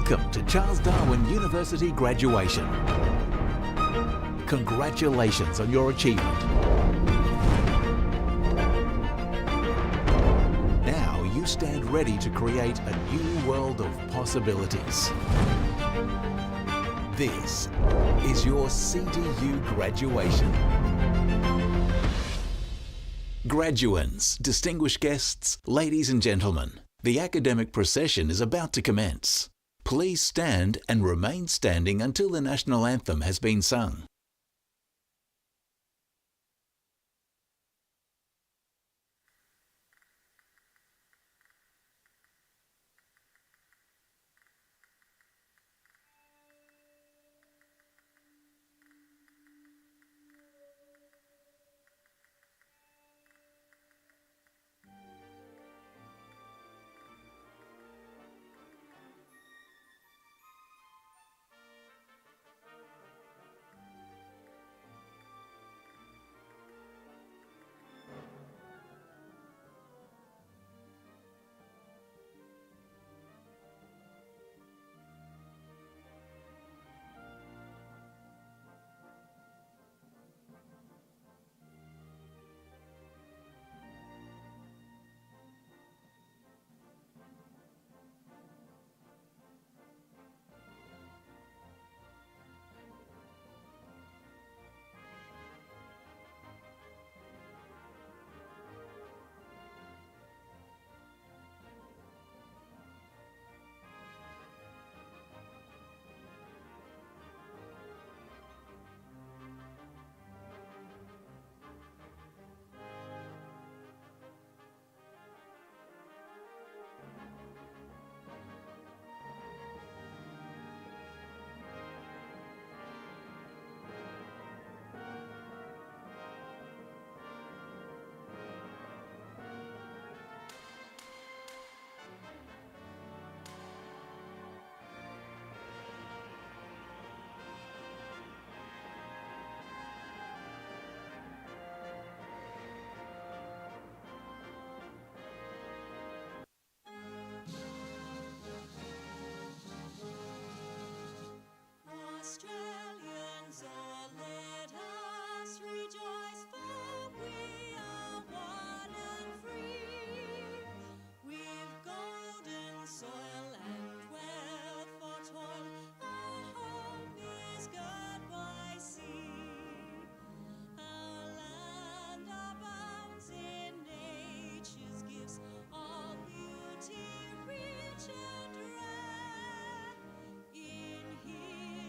Welcome to Charles Darwin University graduation. Congratulations on your achievement. Now you stand ready to create a new world of possibilities. This is your CDU graduation. Graduands, distinguished guests, ladies and gentlemen, the academic procession is about to commence. Please stand and remain standing until the national anthem has been sung. Australians, oh, let us rejoice, for we are one and free. We've golden soil and wealth for toil, our home is good by sea. Our land abounds in nature's gifts, all beauty rich and rare. In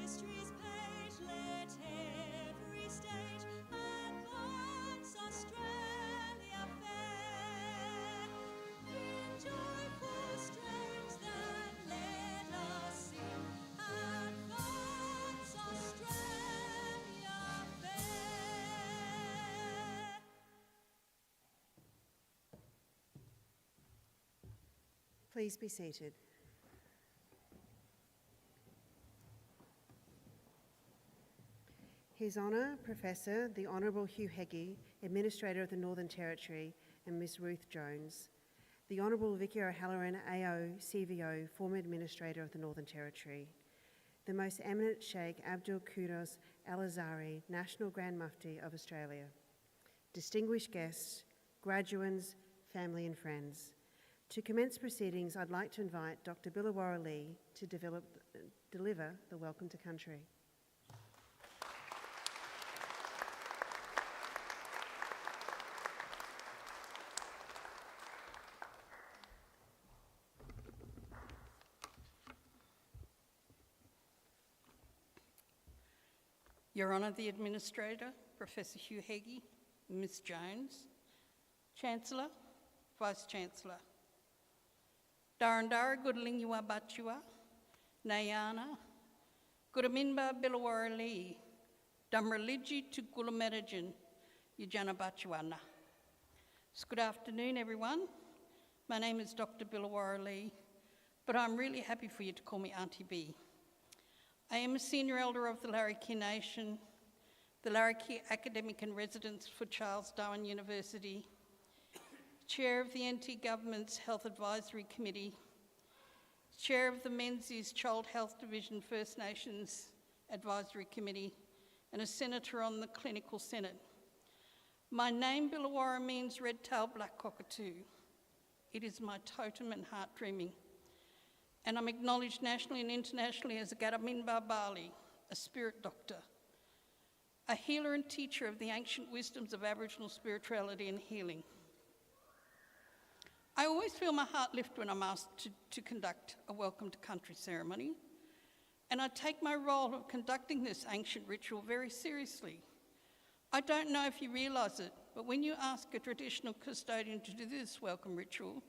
history's page, let every stage advance Australia fair. In joyful strains that let us sing, advance Australia fair. Please be seated. His Honour Professor, the Honourable Hugh Heggie, Administrator of the Northern Territory, and Ms Ruth Jones. The Honourable Vicky O'Halloran, AO, CVO, former Administrator of the Northern Territory. The Most Eminent Sheikh Abdul Quddus Al Azhari, National Grand Mufti of Australia. Distinguished guests, graduands, family and friends. To commence proceedings, I'd like to invite Dr. Billawarra Lee to deliver the Welcome to Country. Your Honour, the Administrator, Professor Hugh Heggie, Ms Jones, Chancellor, Vice-Chancellor, Darandara Goodlingua Batua, Nayana, Gudaminba Billawarra Lee, Dumraliji Tukulametajan, Yajana Batuana. Good afternoon, everyone. My name is Dr. Billawarra Lee, but I'm really happy for you to call me Auntie B. I am a Senior Elder of the Larrakia Nation, the Larrakia Academic and Residence for Charles Darwin University, Chair of the NT Government's Health Advisory Committee, Chair of the Menzies Child Health Division First Nations Advisory Committee, and a Senator on the Clinical Senate. My name, Billawarra, means red-tailed black cockatoo. It is my totem and heart dreaming. And I'm acknowledged nationally and internationally as a Gadaminba Bali, a spirit doctor, a healer and teacher of the ancient wisdoms of Aboriginal spirituality and healing. I always feel my heart lift when I'm asked to conduct a welcome to country ceremony, and I take my role of conducting this ancient ritual very seriously. I don't know if you realise it, but when you ask a traditional custodian to do this welcome ritual,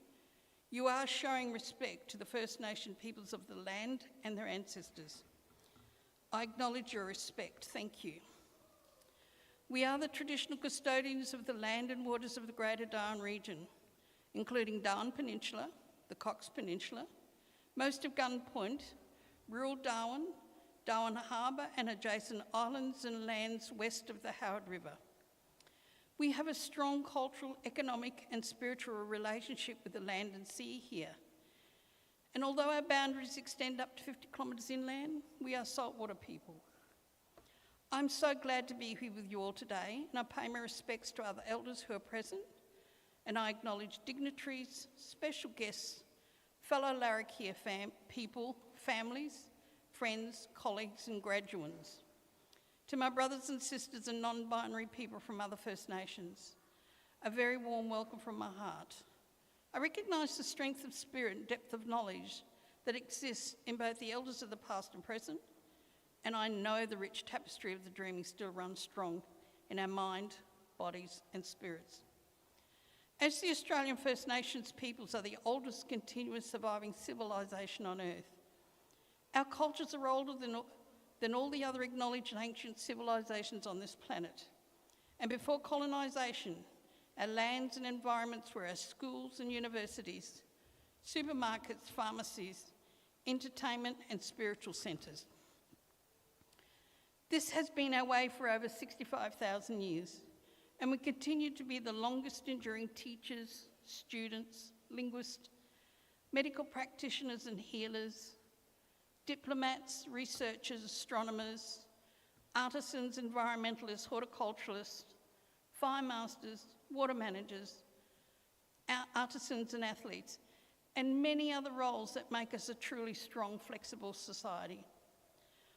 you are showing respect to the First Nation peoples of the land and their ancestors. I acknowledge your respect, thank you. We are the traditional custodians of the land and waters of the Greater Darwin region, including Darwin Peninsula, the Cox Peninsula, most of Gun Point, rural Darwin, Darwin Harbour and adjacent islands and lands west of the Howard River. We have a strong cultural, economic and spiritual relationship with the land and sea here. And although our boundaries extend up to 50 kilometres inland, we are saltwater people. I'm so glad to be here with you all today, and I pay my respects to other elders who are present, and I acknowledge dignitaries, special guests, fellow Larrakia people, families, friends, colleagues and graduands. To my brothers and sisters and non-binary people from other First Nations, a very warm welcome from my heart. I recognise the strength of spirit and depth of knowledge that exists in both the elders of the past and present, and I know the rich tapestry of the dreaming still runs strong in our mind, bodies and spirits. As the Australian First Nations peoples are the oldest continuous surviving civilisation on Earth, our cultures are older than all the other acknowledged ancient civilisations on this planet. And before colonisation, our lands and environments were our schools and universities, supermarkets, pharmacies, entertainment and spiritual centres. This has been our way for over 65,000 years. And we continue to be the longest enduring teachers, students, linguists, medical practitioners and healers, diplomats, researchers, astronomers, artisans, environmentalists, horticulturalists, fire masters, water managers, artisans and athletes, and many other roles that make us a truly strong, flexible society.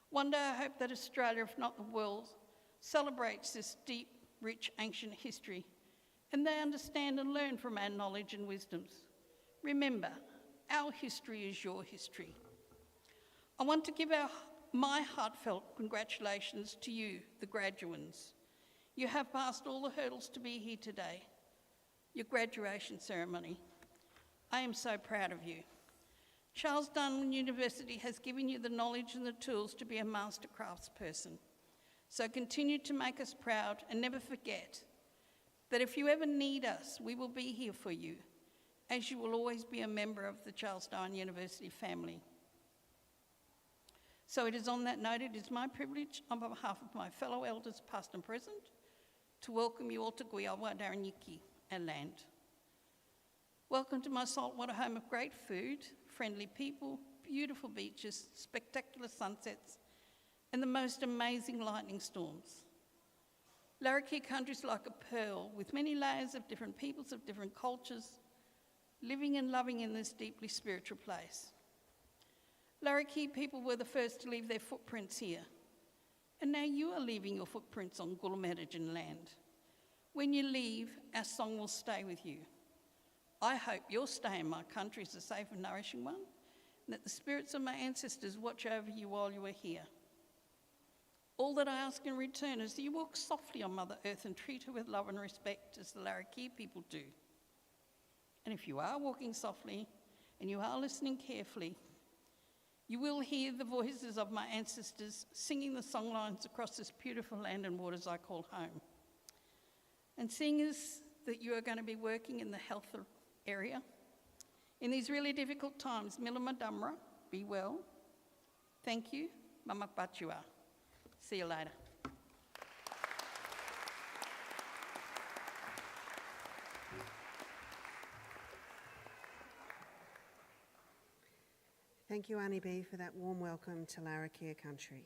One day I hope that Australia, if not the world, celebrates this deep, rich ancient history, and they understand and learn from our knowledge and wisdoms. Remember, our history is your history. I want to give my heartfelt congratulations to you, the graduands. You have passed all the hurdles to be here today. Your graduation ceremony. I am so proud of you. Charles Darwin University has given you the knowledge and the tools to be a master craftsperson. So continue to make us proud and never forget that if you ever need us, we will be here for you, as you will always be a member of the Charles Darwin University family. So it is on that note, it is my privilege, on behalf of my fellow elders, past and present, to welcome you all to Guyawa Daranyiki, our land. Welcome to my saltwater home of great food, friendly people, beautiful beaches, spectacular sunsets, and the most amazing lightning storms. Larrakia country is like a pearl with many layers of different peoples of different cultures, living and loving in this deeply spiritual place. Larrakia people were the first to leave their footprints here, and now you are leaving your footprints on Gulumetijan land. When you leave, our song will stay with you. I hope your stay in my country is a safe and nourishing one, and that the spirits of my ancestors watch over you while you are here. All that I ask in return is that you walk softly on Mother Earth and treat her with love and respect as the Larrakia people do. And if you are walking softly and you are listening carefully, you will hear the voices of my ancestors singing the songlines across this beautiful land and waters I call home. And seeing as that you are going to be working in the health area, in these really difficult times, Milama Damra, be well. Thank you, Mama Pachua. See you later. Thank you, Annie B, for that warm welcome to Larrakia country.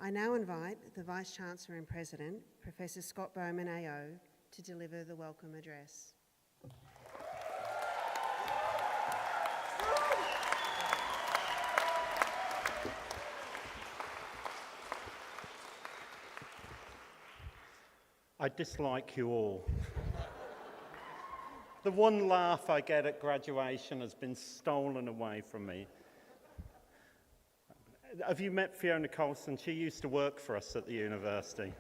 I now invite the Vice-Chancellor and President, Professor Scott Bowman AO, to deliver the welcome address. I dislike you all. The one laugh I get at graduation has been stolen away from me. Have you met Fiona Colson? She used to work for us at the university.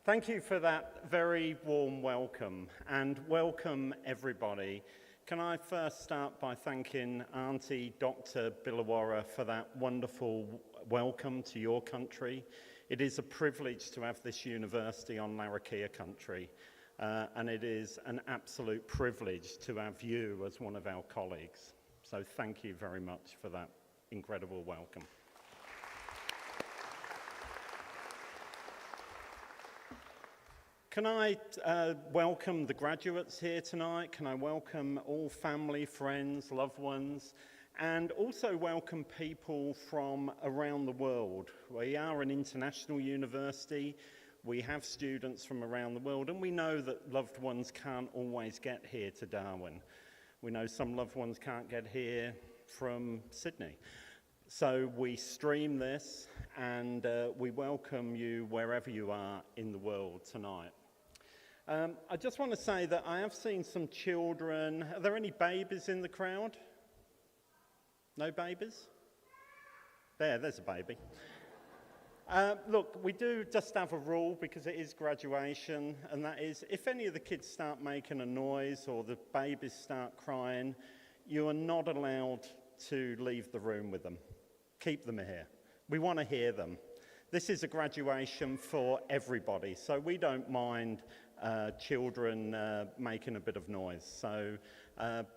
Thank you for that very warm welcome, and welcome everybody. Can I first start by thanking Auntie Dr. Billawarra for that wonderful welcome to your country. It is a privilege to have this university on Larrakia country, and it is an absolute privilege to have you as one of our colleagues. So thank you very much for that incredible welcome. Can I welcome the graduates here tonight? Can I welcome all family, friends, loved ones, and also welcome people from around the world. We are an international university. We have students from around the world, and we know that loved ones can't always get here to Darwin. We know some loved ones can't get here from Sydney. So we stream this, and we welcome you wherever you are in the world tonight. I just want to say that I have seen some children. Are there any babies in the crowd? No babies? There's a baby. Look, we do just have a rule because it is graduation, and that is if any of the kids start making a noise or the babies start crying, you are not allowed to leave the room with them. Keep them here. We want to hear them. This is a graduation for everybody, so we don't mind children making a bit of noise. So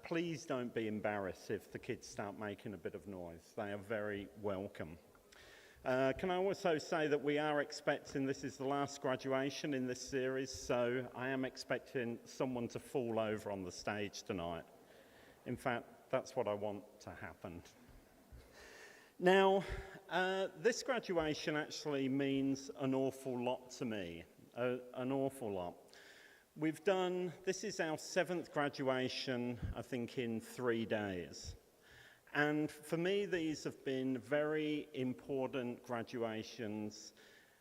please don't be embarrassed if the kids start making a bit of noise. They are very welcome. Can I also say that we are expecting, this is the last graduation in this series, so I am expecting someone to fall over on the stage tonight. In fact, that's what I want to happen. Now, this graduation actually means an awful lot to me, an awful lot. This is our 7th graduation, I think, in 3 days. And for me, these have been very important graduations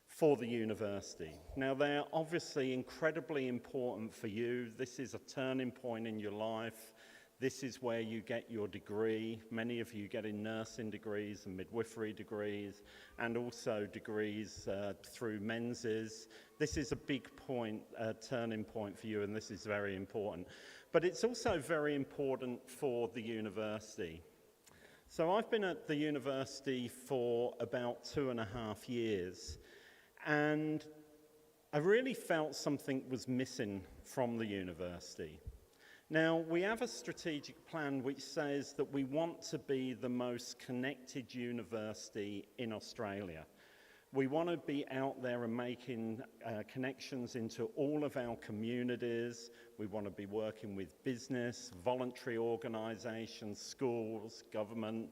for the university. Now, they're obviously incredibly important for you. This is a turning point in your life. This is where you get your degree. Many of you get in nursing degrees and midwifery degrees, and also degrees through menses. This is a big point, turning point for you, and this is very important. But it's also very important for the university. So I've been at the university for about 2.5 years, and I really felt something was missing from the university. Now, we have a strategic plan which says that we want to be the most connected university in Australia. We want to be out there and making connections into all of our communities. We want to be working with business, voluntary organisations, schools, government,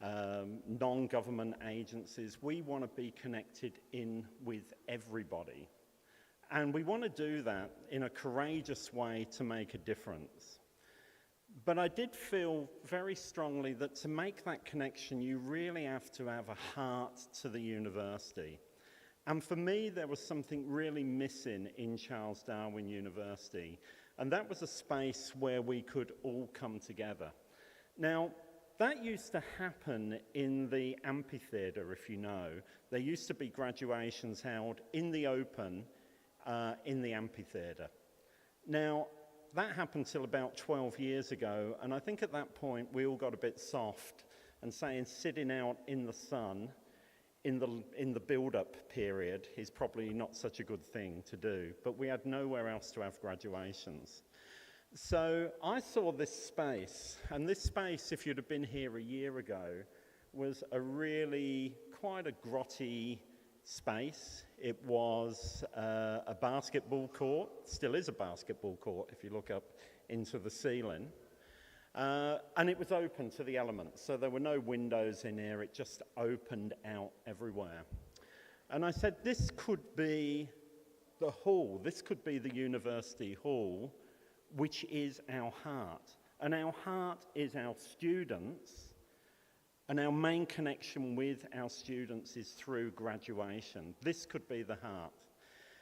non-government agencies. We want to be connected in with everybody. And we want to do that in a courageous way to make a difference. But I did feel very strongly that to make that connection, you really have to have a heart to the university. And for me, there was something really missing in Charles Darwin University, and that was a space where we could all come together. Now, that used to happen in the amphitheatre, if you know. There used to be graduations held in the open, in the amphitheatre. Now, that happened till about 12 years ago, and I think at that point we all got a bit soft and saying sitting out in the sun in the build-up period is probably not such a good thing to do, but we had nowhere else to have graduations. So I saw this space, and this space, if you'd have been here a year ago, was a really quite a grotty space. It was a basketball court, still is a basketball court if you look up into the ceiling. And it was open to the elements, so there were no windows in here, it just opened out everywhere. And I said, this could be the hall, this could be the university hall, which is our heart. And our heart is our students, and our main connection with our students is through graduation. This could be the heart.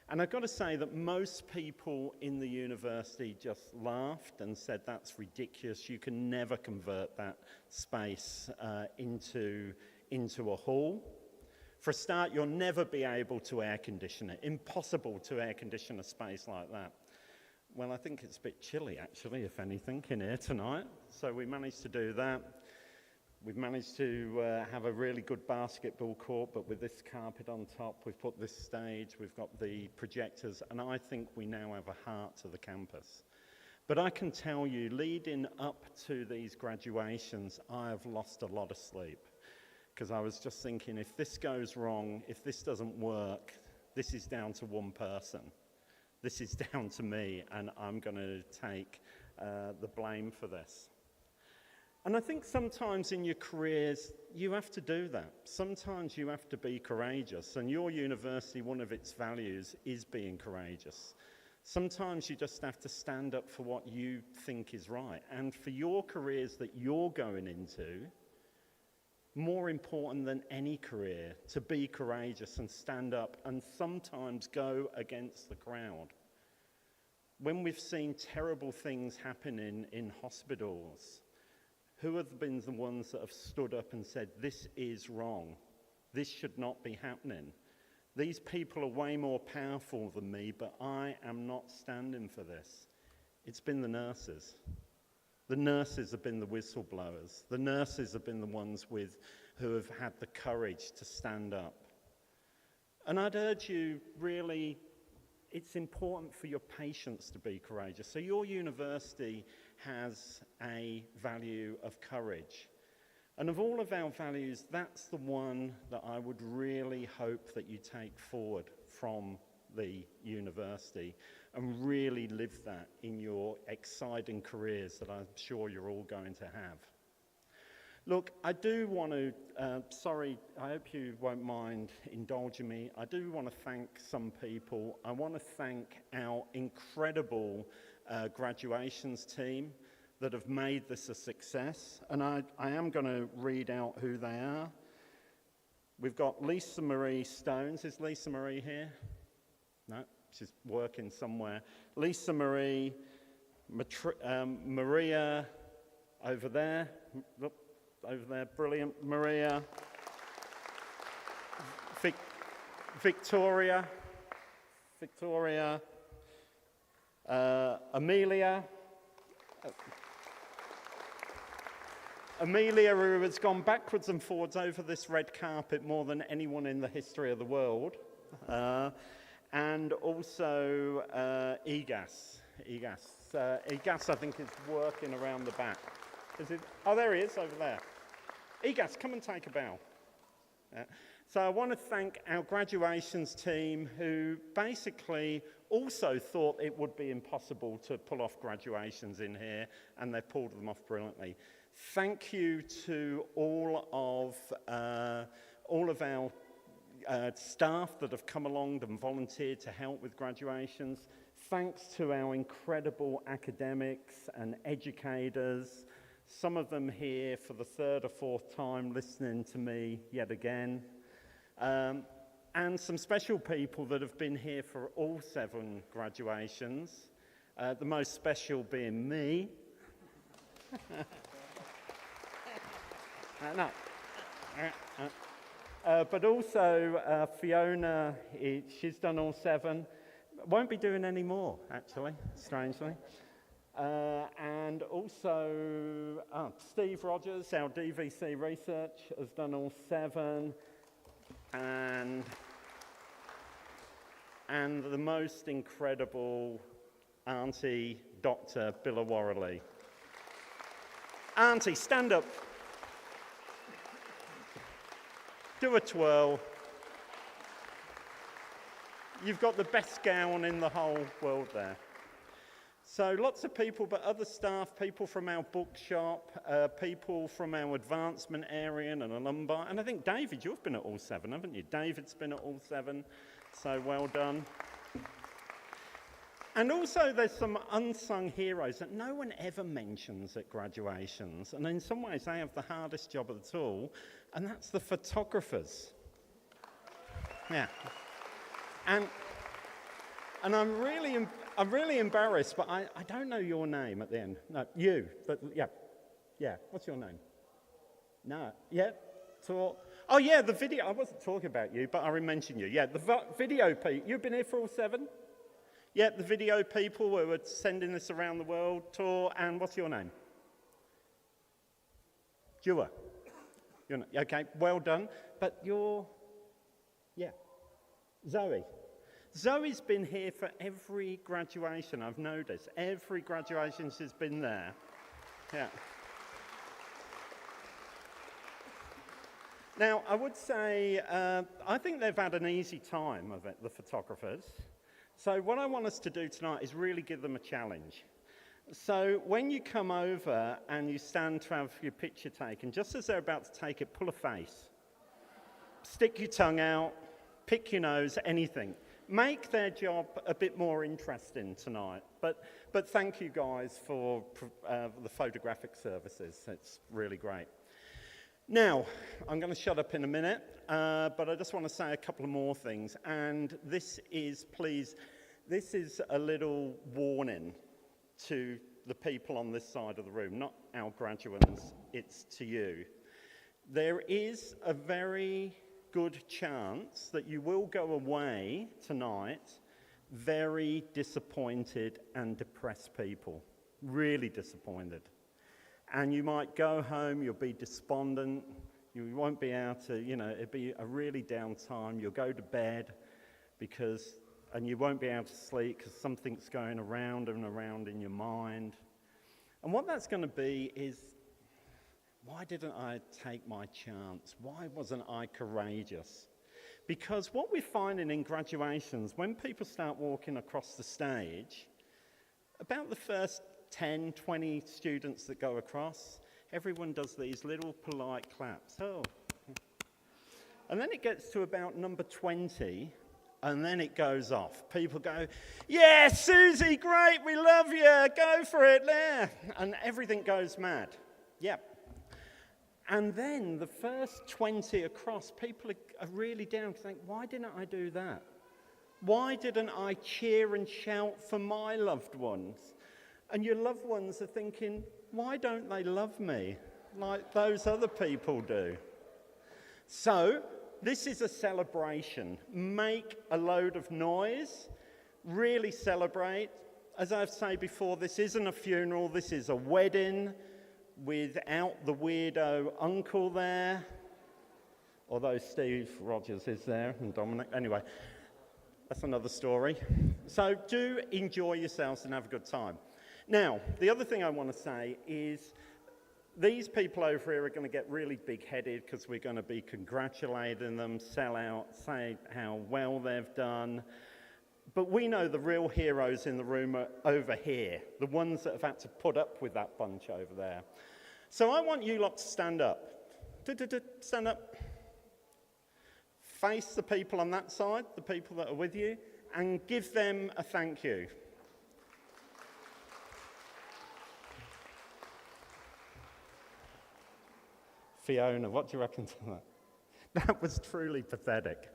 And I've got to say that most people in the university just laughed and said, that's ridiculous, you can never convert that space into a hall. For a start, you'll never be able to air condition it. Impossible to air condition a space like that. Well, I think it's a bit chilly, actually, if anything, in here tonight. So we managed to do that. We've managed to have a really good basketball court, but with this carpet on top, we've put this stage, we've got the projectors, and I think we now have a heart to the campus. But I can tell you, leading up to these graduations, I have lost a lot of sleep. Because I was just thinking, if this goes wrong, if this doesn't work, this is down to one person. This is down to me, and I'm going to take the blame for this. And I think sometimes in your careers, you have to do that. Sometimes you have to be courageous, and your university, one of its values is being courageous. Sometimes you just have to stand up for what you think is right. And for your careers that you're going into, more important than any career, to be courageous and stand up and sometimes go against the crowd. When we've seen terrible things happen in hospitals, who have been the ones that have stood up and said, this is wrong, this should not be happening? These people are way more powerful than me, but I am not standing for this. It's been the nurses. The nurses have been the whistleblowers. The nurses have been the ones who have had the courage to stand up. And I'd urge you, really, it's important for your patients to be courageous. So your university has a value of courage. And of all of our values, that's the one that I would really hope that you take forward from the university and really live that in your exciting careers that I'm sure you're all going to have. Look, I do want to, sorry, I hope you won't mind indulging me. I do want to thank some people. I want to thank our incredible graduations team that have made this a success. And I am going to read out who they are. We've got Lisa Marie Stones. Is Lisa Marie here? No, she's working somewhere. Lisa Marie, Maria over there. Look, over there, brilliant. Maria. Victoria. Amelia. Amelia, who has gone backwards and forwards over this red carpet more than anyone in the history of the world. And also Egas. Egas, I think, is working around the back. Is it? Oh, there he is, over there. Egas, come and take a bow. So I want to thank our graduations team who basically also thought it would be impossible to pull off graduations in here, and they pulled them off brilliantly. Thank you to all of our staff that have come along and volunteered to help with graduations. Thanks to our incredible academics and educators, some of them here for the third or fourth time listening to me yet again. And some special people that have been here for all 7 graduations, the most special being me. But also Fiona, she's done all 7. Won't be doing any more, actually, strangely. And also Steve Rogers, our DVC research, has done all 7. And the most incredible Auntie, Dr. Billawarley. Auntie, stand up. Do a twirl. You've got the best gown in the whole world there. So lots of people, but other staff, people from our bookshop, people from our advancement area and alumni. And I think, David, you've been at all 7, haven't you? David's been at all 7, so well done. And also there's some unsung heroes that no one ever mentions at graduations. And in some ways they have the hardest job of it all, and that's the photographers. Yeah. And I'm really embarrassed, but I don't know your name at the end. No, you, but yeah. What's your name? No, yeah, so, oh yeah, the video, I wasn't talking about you, but I mentioned you. Yeah, the video people, you've been here for all 7? Yeah, the video people who are sending this around the world tour, and what's your name? Jua. Okay, well done, but Zoe. Zoe's been here for every graduation, I've noticed. Every graduation she's been there. Yeah. Now, I would say, I think they've had an easy time of it, the photographers. So what I want us to do tonight is really give them a challenge. So when you come over and you stand to have your picture taken, just as they're about to take it, pull a face. Stick your tongue out, pick your nose, anything. Make their job a bit more interesting tonight. But thank you guys for the photographic services. It's really great. Now, I'm going to shut up in a minute, but I just want to say a couple of more things. And this is a little warning to the people on this side of the room, not our graduates, it's to you. There is a very good chance that you will go away tonight very disappointed and depressed people, really disappointed. And you might go home, you'll be despondent, you won't be able to, it'll be a really down time. You'll go to bed and you won't be able to sleep because something's going around and around in your mind. And what that's going to be is, why didn't I take my chance? Why wasn't I courageous? Because what we're finding in graduations, when people start walking across the stage, about the first 10, 20 students that go across, everyone does these little polite claps. Oh. And then it gets to about number 20, and then it goes off. People go, yeah, Susie, great, we love you, go for it, there. And everything goes mad. Yep. And then the first 20 across, people are really down to think, why didn't I do that? Why didn't I cheer and shout for my loved ones? And your loved ones are thinking, why don't they love me like those other people do? So, this is a celebration. Make a load of noise, really celebrate. As I've said before, this isn't a funeral, this is a wedding without the weirdo uncle there, although Steve Rogers is there and Dominic. Anyway, that's another story. So do enjoy yourselves and have a good time. Now, the other thing I want to say is these people over here are going to get really big-headed because we're going to be congratulating them, sell out, say how well they've done. But we know the real heroes in the room are over here, the ones that have had to put up with that bunch over there. So I want you lot to stand up. Stand up. Face the people on that side, the people that are with you, and give them a thank you. Fiona, what do you reckon to that? That was truly pathetic.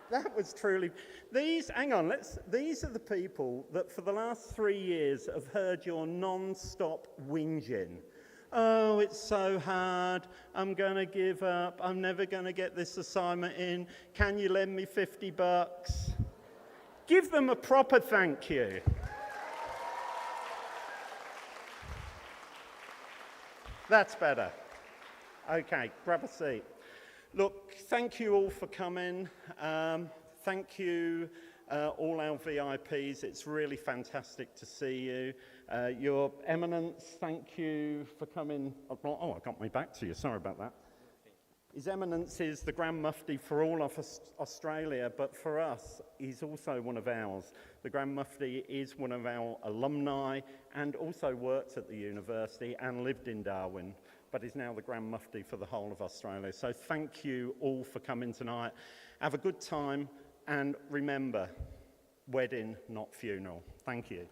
That was truly... These are the people that for the last 3 years have heard your non-stop whinging. Oh, it's so hard. I'm going to give up. I'm never going to get this assignment in. Can you lend me $50? Give them a proper thank you. That's better. Okay, grab a seat. Look, thank you all for coming. Thank you, all our VIPs. It's really fantastic to see you. Your Eminence, thank you for coming. Oh, I got my back to you. Sorry about that. His Eminence is the Grand Mufti for all of Australia, but for us, he's also one of ours. The Grand Mufti is one of our alumni and also worked at the university and lived in Darwin, but is now the Grand Mufti for the whole of Australia. So thank you all for coming tonight. Have a good time, and remember, wedding, not funeral. Thank you.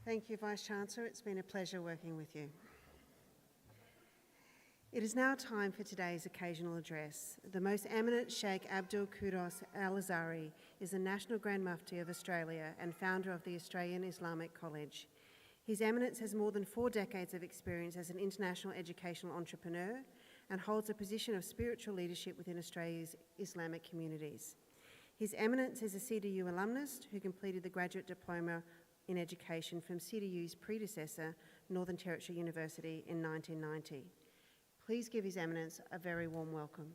Thank you, Vice-Chancellor. It's been a pleasure working with you. It is now time for today's occasional address. The Most Eminent Sheikh Abdul Quddus Al-Azhari is the National Grand Mufti of Australia and founder of the Australian Islamic College. His Eminence has more than 4 decades of experience as an international educational entrepreneur and holds a position of spiritual leadership within Australia's Islamic communities. His Eminence is a CDU alumnus who completed the graduate diploma in education from CDU's predecessor, Northern Territory University, in 1990. Please give His Eminence a very warm welcome.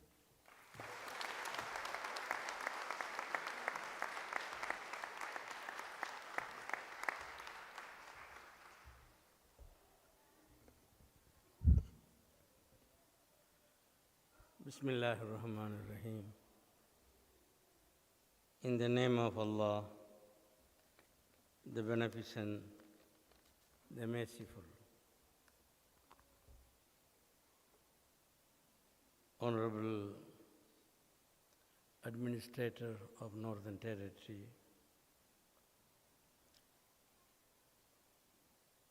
Bismillah ar-Rahman ar-Rahim. In the name of Allah, the Beneficent, the Merciful. Honorable Administrator of Northern Territory,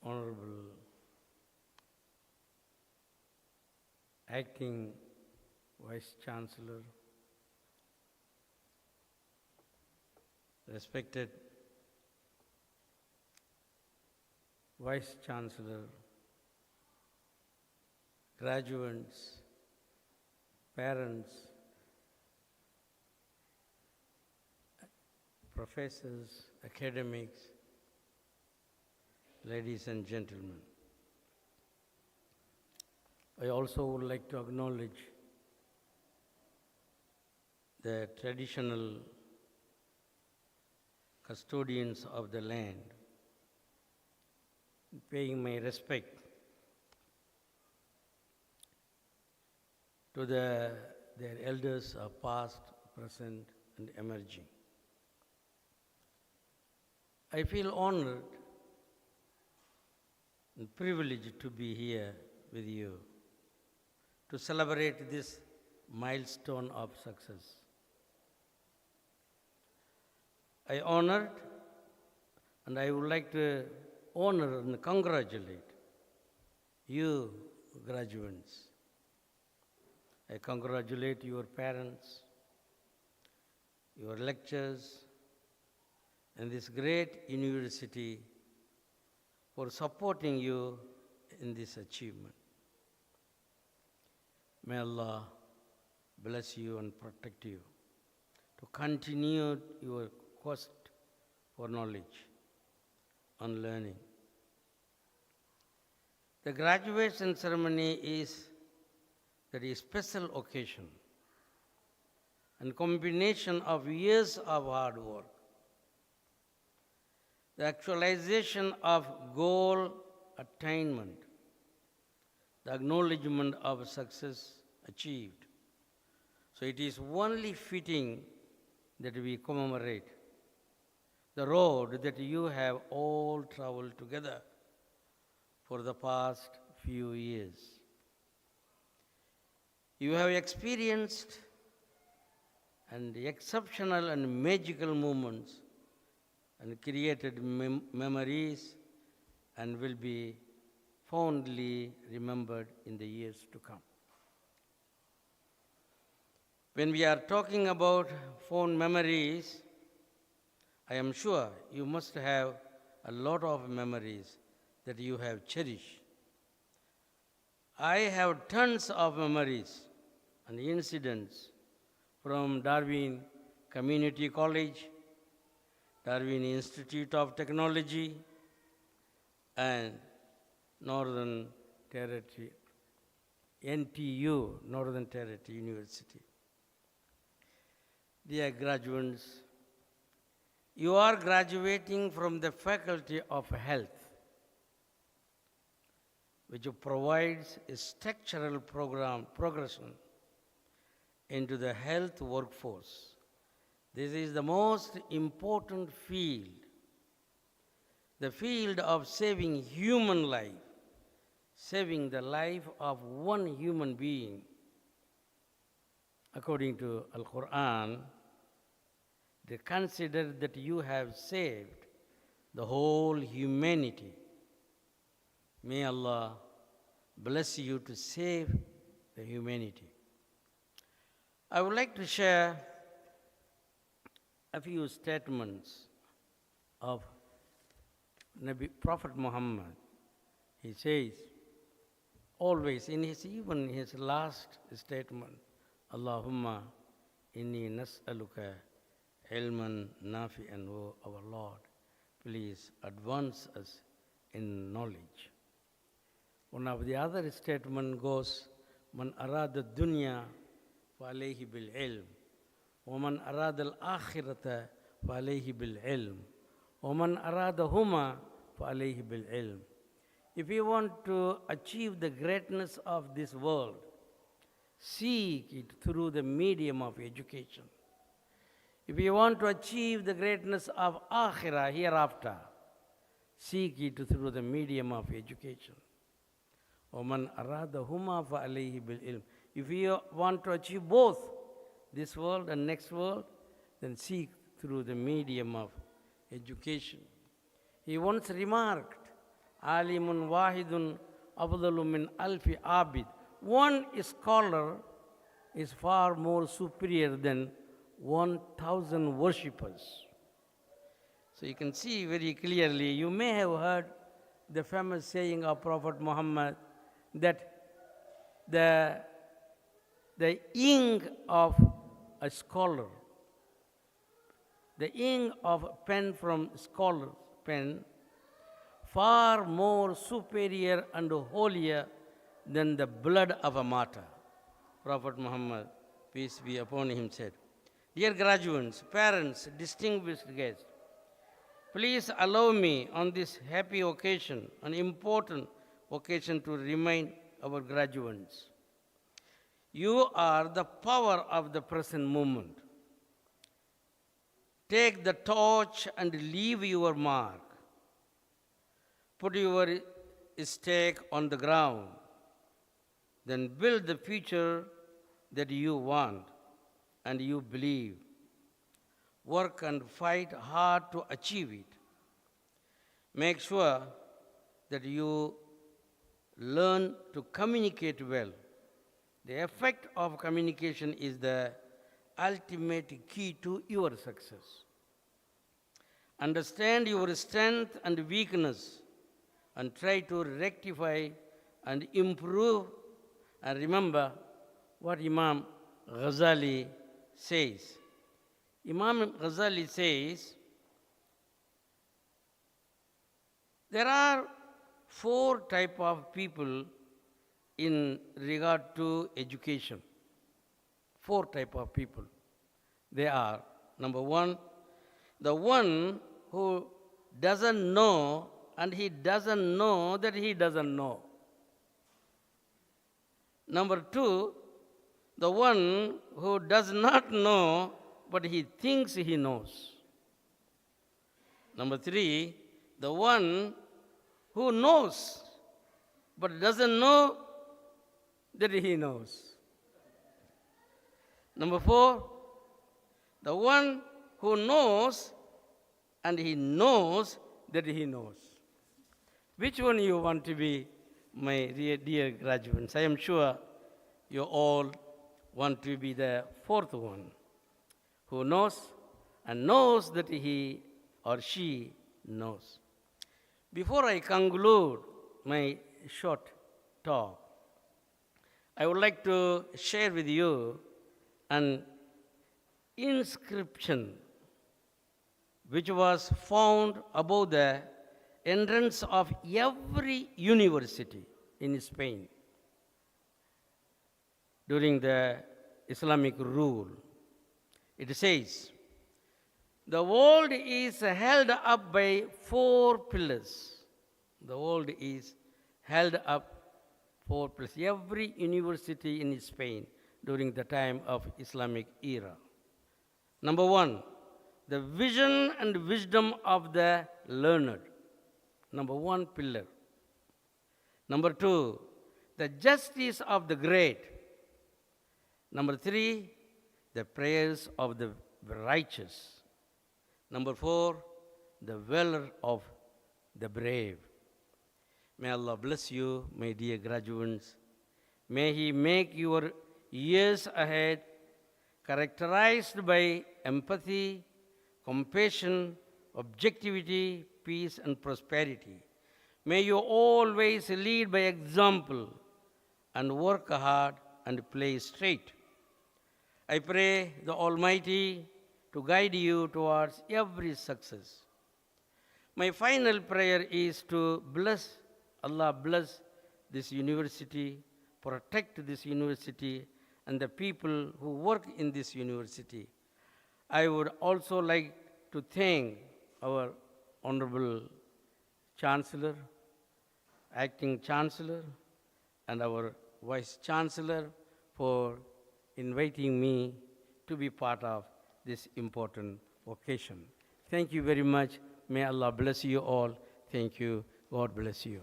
Honorable Acting Vice-Chancellor, respected Vice-Chancellor, graduates, parents, professors, academics, ladies and gentlemen. I also would like to acknowledge the traditional custodians of the land, paying my respect to their elders of past, present, and emerging. I feel honored and privileged to be here with you to celebrate this milestone of success. I honored, and I would like to honor and congratulate you, graduates. I congratulate your parents, your lecturers, and this great university for supporting you in this achievement. May Allah bless you and protect you to continue your quest for knowledge and learning. The graduation ceremony is a special occasion and combination of years of hard work, the actualization of goal attainment, the acknowledgement of success achieved. So it is only fitting that we commemorate the road that you have all traveled together for the past few years. You have experienced and exceptional and magical moments and created memories and will be fondly remembered in the years to come. When we are talking about fond memories, I am sure you must have a lot of memories that you have cherished. I have tons of memories and incidents from Darwin Community College, Darwin Institute of Technology, and Northern Territory, NTU, Northern Territory University. Dear graduates, You are graduating from the Faculty of Health, which provides a structural progression into the health workforce. This is the most important field, the field of saving human life, saving the life of one human being. According to Al-Quran, they consider that you have saved the whole humanity. May Allah bless you to save the humanity. I would like to share a few statements of Prophet Muhammad. He says, always in even his last statement, Allahumma inni nas'aluka ilman nafi'an, O our Lord, please advance us in knowledge. One of the other statement goes, Man arada dunya fa alayhi bil ilm, wa man arada al akhirata fa alayhi bil ilm, wa man arada huma fa alayhi bil ilm. If you want to achieve the greatness of this world, seek it through the medium of education. If you want to achieve the greatness of Akhirah, hereafter, seek it through the medium of education. وَمَنْ أَرَادَهُمَا فَعَلَيْهِ بِالْإِلْمِ. If you want to achieve both, this world and next world, then seek through the medium of education. He once remarked, Alimun wahidun afdalu min alfi abid. One scholar is far more superior than 1,000 worshippers. So you can see very clearly, you may have heard the famous saying of Prophet Muhammad that the ink of a scholar, the ink of pen from scholar's pen, far more superior and holier than the blood of a martyr. Prophet Muhammad, peace be upon him, said, Dear graduates, parents, distinguished guests, please allow me on this happy occasion, an important occasion, to remind our graduates. You are the power of the present moment. Take the torch and leave your mark. Put your stake on the ground. Then build the future that you want and you believe. Work and fight hard to achieve it. Make sure that you learn to communicate well. The effect of communication is the ultimate key to your success. Understand your strength and weakness and try to rectify and improve. And remember what Imam Ghazali says. Imam Ghazali says, there are 4 types of people in regard to education. 4 types of people. They are, number 1, the one who doesn't know and he doesn't know that he doesn't know. Number 2, the one who does not know but he thinks he knows. Number 3, the one who knows but doesn't know that he knows. Number 4, the one who knows and he knows that he knows. Which one you want to be, my dear graduates? I am sure you all want to be the 4th one, who knows and knows that he or she knows. Before I conclude my short talk, I would like to share with you an inscription which was found above the entrance of every university in Spain during the Islamic rule. It says, The world is held up by 4 pillars. The world is held up 4 pillars. Every university in Spain during the time of Islamic era. Number 1, the vision and wisdom of the learned. Number 1 pillar. Number 2, the justice of the great. Number 3, the prayers of the righteous. Number 4, the valor of the brave. May Allah bless you, my dear graduates. May He make your years ahead characterized by empathy, compassion, objectivity, peace, and prosperity. May you always lead by example and work hard and play straight. I pray the Almighty to guide you towards every success. My final prayer is to bless, Allah bless this university, protect this university, and the people who work in this university. I would also like to thank our Honorable Chancellor, Acting Chancellor, and our Vice Chancellor for inviting me to be part of this important occasion. Thank you very much. May Allah bless you all. Thank you. God bless you.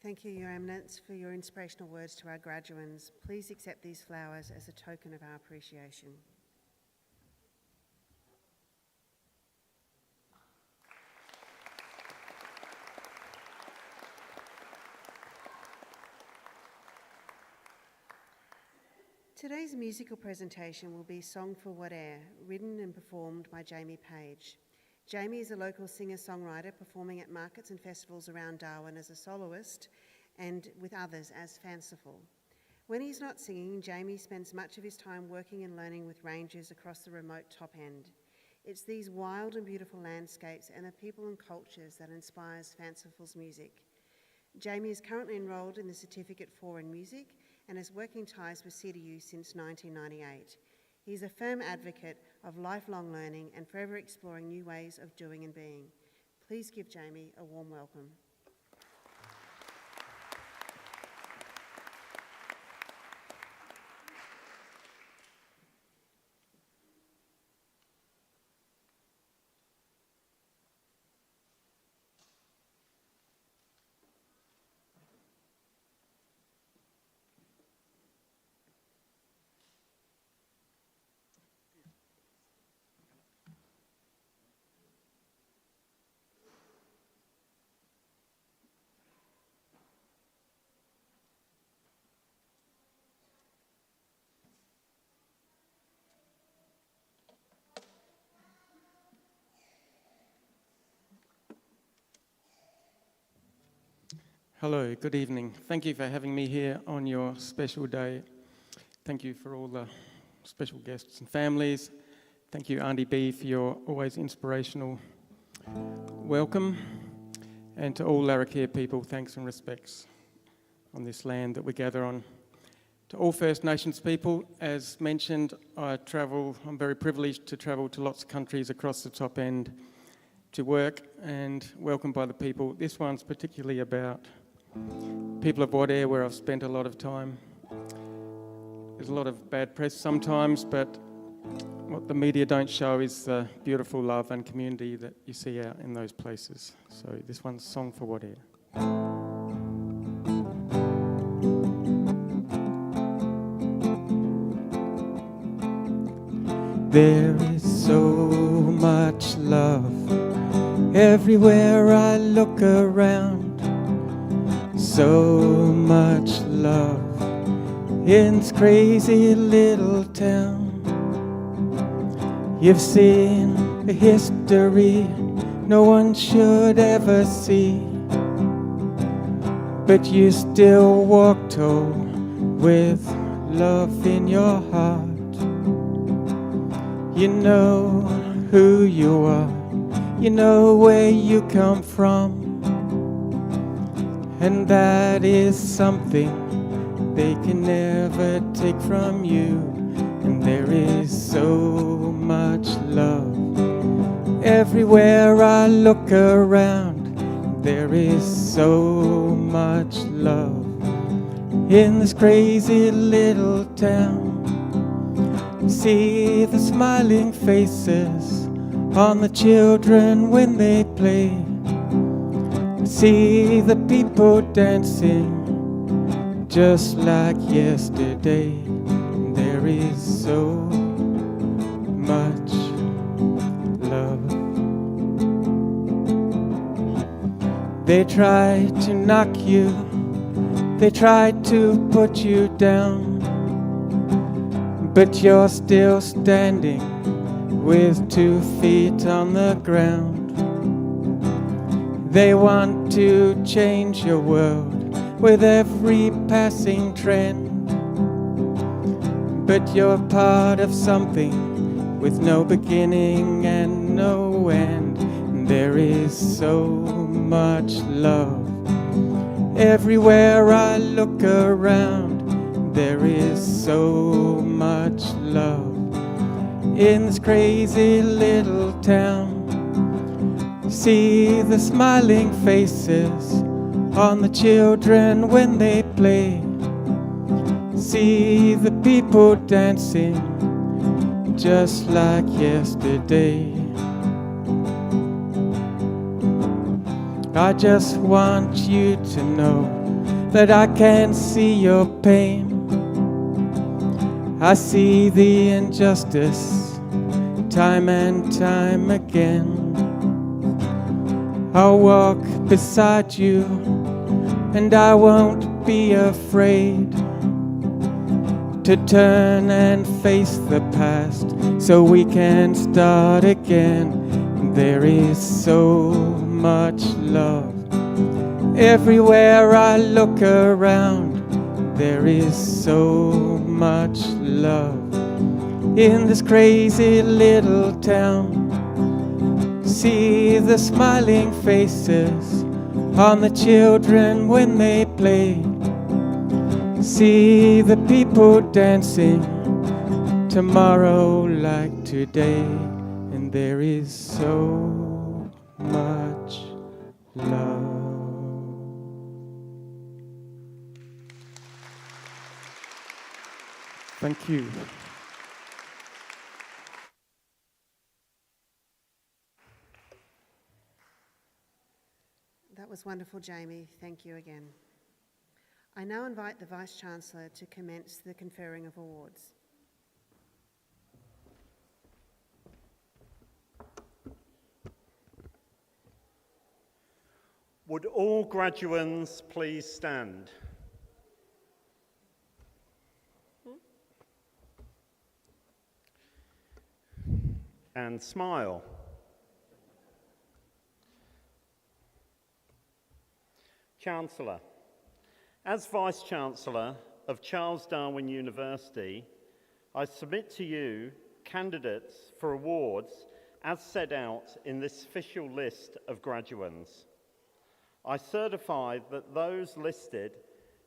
Thank you, Your Eminence, for your inspirational words to our graduands. Please accept these flowers as a token of our appreciation. Today's musical presentation will be Song for Whatever, written and performed by Jamie Page. Jamie is a local singer-songwriter performing at markets and festivals around Darwin as a soloist and with others as Fanciful. When he's not singing, Jamie spends much of his time working and learning with rangers across the remote top end. It's these wild and beautiful landscapes and the people and cultures that inspires Fanciful's music. Jamie is currently enrolled in the Certificate 4 in Music and has working ties with CDU since 1998. He is a firm advocate of lifelong learning and forever exploring new ways of doing and being. Please give Jamie a warm welcome. Hello, good evening. Thank you for having me here on your special day. Thank you for all the special guests and families. Thank you, Auntie B, for your always inspirational welcome. And to all Larrakia people, thanks and respects on this land that we gather on. To all First Nations people, as mentioned, I'm very privileged to travel to lots of countries across the top end to work and welcomed by the people. This one's particularly about people of Wadair, where I've spent a lot of time. There's a lot of bad press sometimes, but what the media don't show is the beautiful love and community that you see out in those places. So this one's Song for Wadair. There is so much love everywhere I look around. So much love in this crazy little town. You've seen a history no one should ever see, but you still walk tall with love in your heart. You know who you are, you know where you come from, and that is something they can never take from you. And there is so much love everywhere I look around. There is so much love in this crazy little town. See the smiling faces on the children when they play. See the people dancing just like yesterday. There is so much love. They try to knock you, they try to put you down, but you're still standing with 2 feet on the ground. They want to change your world with every passing trend, but you're part of something with no beginning and no end. And there is so much love everywhere I look around. There is so much love in this crazy little town. See the smiling faces on the children when they play. See the people dancing just like yesterday. I just want you to know that I can see your pain. I see the injustice time and time again. I'll walk beside you and I won't be afraid to turn and face the past so we can start again. There is so much love everywhere I look around. There is so much love in this crazy little town. See the smiling faces on the children when they play. See the people dancing tomorrow like today. And there is so much love. Thank you. That was wonderful, Jamie. Thank you again. I now invite the Vice-Chancellor to commence the conferring of awards. Would all graduands please stand? And smile. Chancellor, as Vice-Chancellor of Charles Darwin University, I submit to you candidates for awards as set out in this official list of graduands. I certify that those listed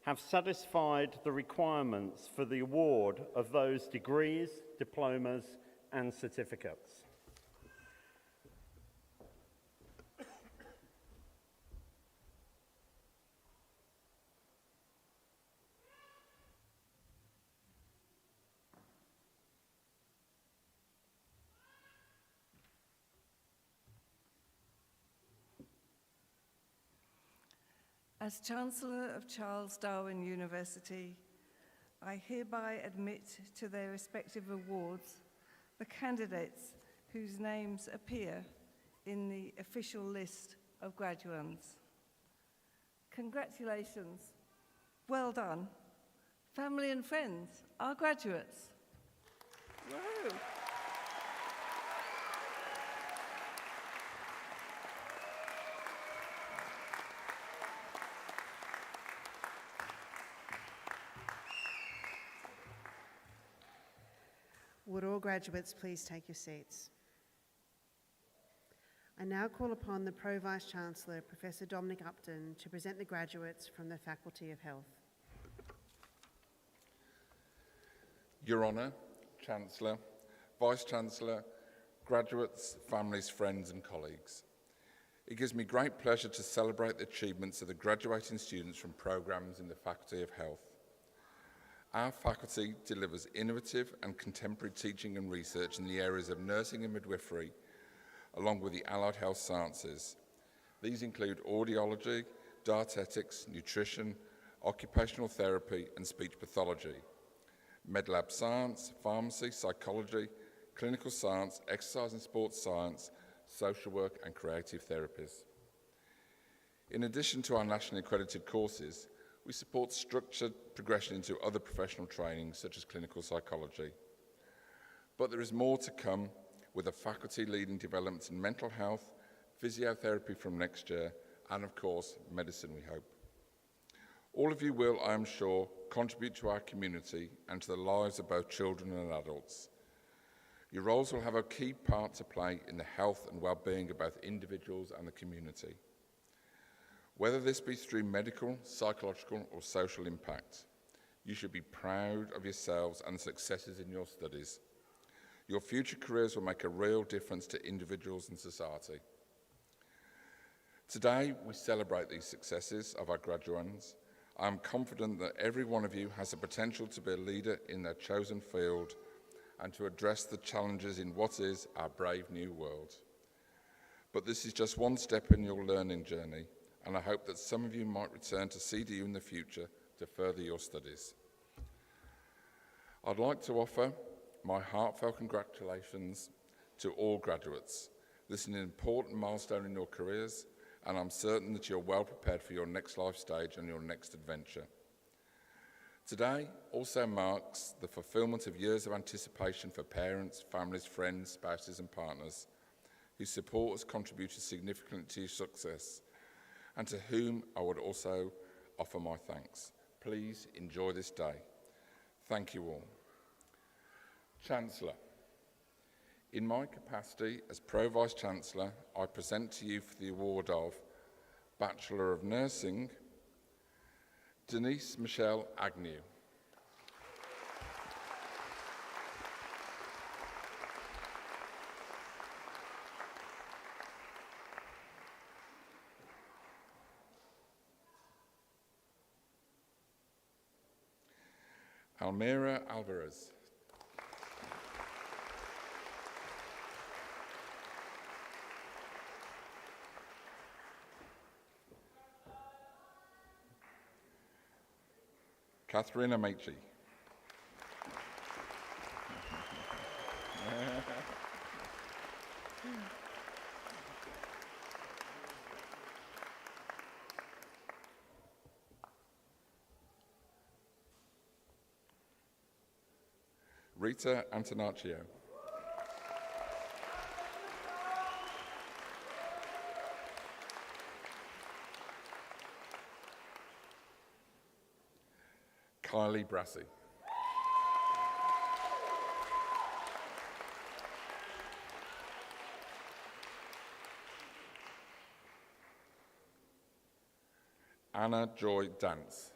have satisfied the requirements for the award of those degrees, diplomas, and certificates. As Chancellor of Charles Darwin University, I hereby admit to their respective awards the candidates whose names appear in the official list of graduands. Congratulations. Well done. Family and friends, our graduates. Whoa. Would all graduates please take your seats? I now call upon the Pro-Vice-Chancellor, Professor Dominic Upton, to present the graduates from the Faculty of Health. Your Honour, Chancellor, Vice-Chancellor, graduates, families, friends and colleagues. It gives me great pleasure to celebrate the achievements of the graduating students from programmes in the Faculty of Health. Our faculty delivers innovative and contemporary teaching and research in the areas of nursing and midwifery, along with the allied health sciences. These include audiology, dietetics, nutrition, occupational therapy and speech pathology, medlab science, pharmacy, psychology, clinical science, exercise and sports science, social work and creative therapies. In addition to our nationally accredited courses, we support structured progression into other professional training such as clinical psychology. But there is more to come, with a faculty leading developments in mental health, physiotherapy from next year, and of course, medicine, we hope. All of you will, I am sure, contribute to our community and to the lives of both children and adults. Your roles will have a key part to play in the health and well-being of both individuals and the community. Whether this be through medical, psychological, or social impact, you should be proud of yourselves and the successes in your studies. Your future careers will make a real difference to individuals and society. Today, we celebrate these successes of our graduands. I am confident that every one of you has the potential to be a leader in their chosen field and to address the challenges in what is our brave new world. But this is just one step in your learning journey, and I hope that some of you might return to CDU in the future to further your studies. I'd like to offer my heartfelt congratulations to all graduates. This is an important milestone in your careers, and I'm certain that you're well prepared for your next life stage and your next adventure. Today also marks the fulfilment of years of anticipation for parents, families, friends, spouses and partners whose support has contributed significantly to your success, and to whom I would also offer my thanks. Please enjoy this day. Thank you all. Chancellor, in my capacity as Pro-Vice-Chancellor, I present to you for the award of Bachelor of Nursing, Denise Michelle Agnew. Almira Alvarez. Catherine Amechi. Rita Antonaccio. Kylie Brassey. Anna Joy Dance.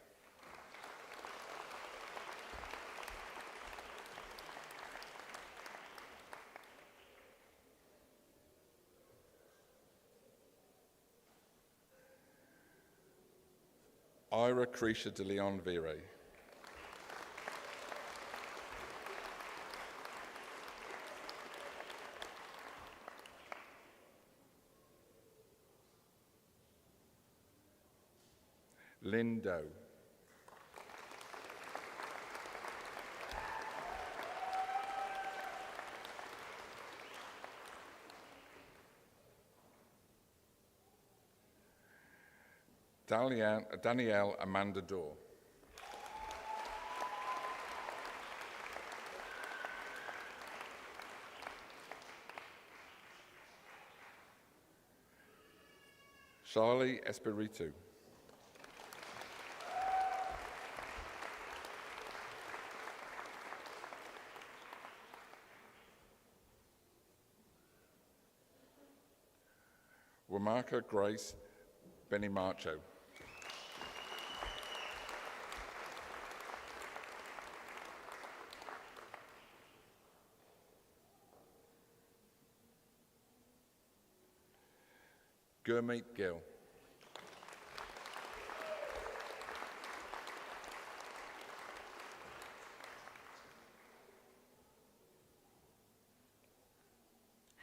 Ira Cretia de Leon Vire. Lynn Doe. Danielle Amanda Dorr. Charlie Espiritu. Wamaka Grace Benimarcho. Gurmeet Gill.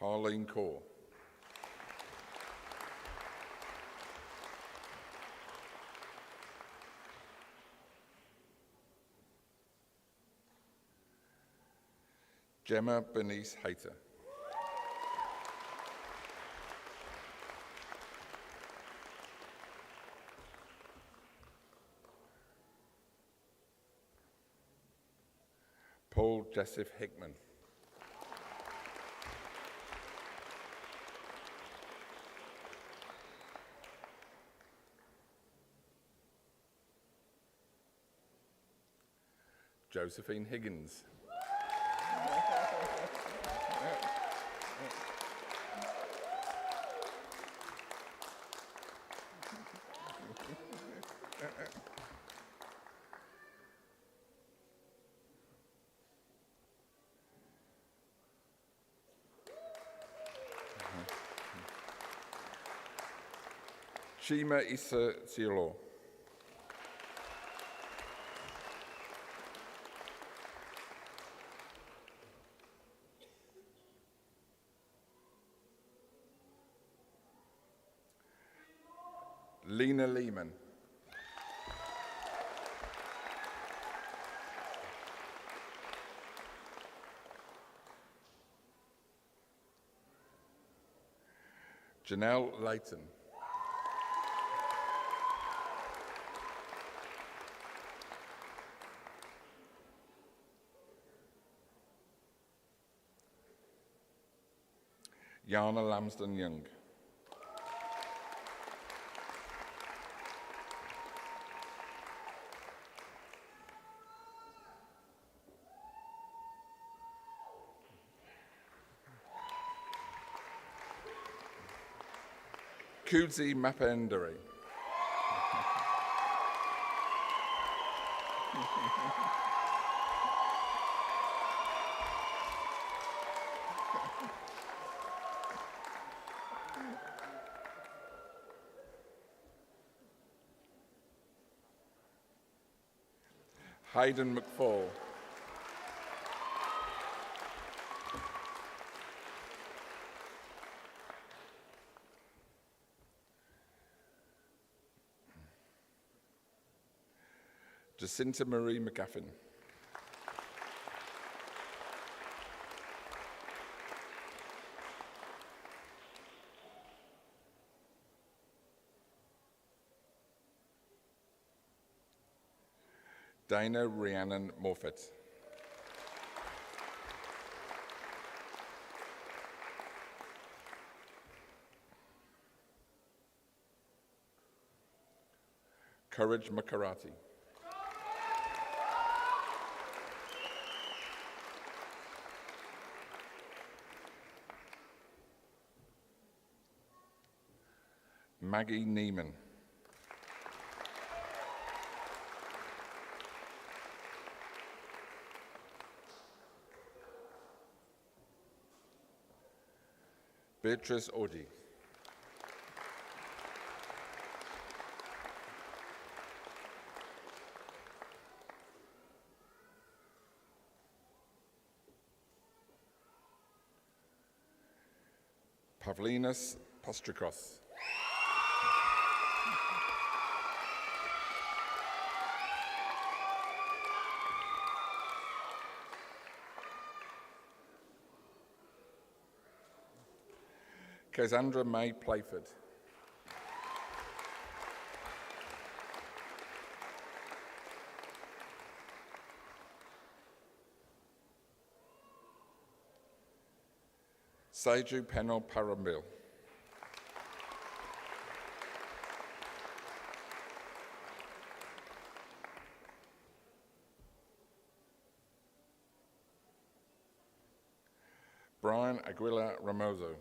Harleen Kaur. Gemma Bernice Hayter. Paul Jessif Hickman. Josephine Higgins. Shima Issa Siolo. Lena Lehman. Janelle Layton. Yana Lamsden Young. Kudzi Mapendere. Hayden McFall. Jacinta Marie McGaffin. Dana Rhiannon Morfitt. Courage Makarati. Maggie Neiman. Beatrice Odi. Pavlinas Postrikos. Cassandra May Playford. Seiju Penel Parambil. Brian Aguila Ramoso.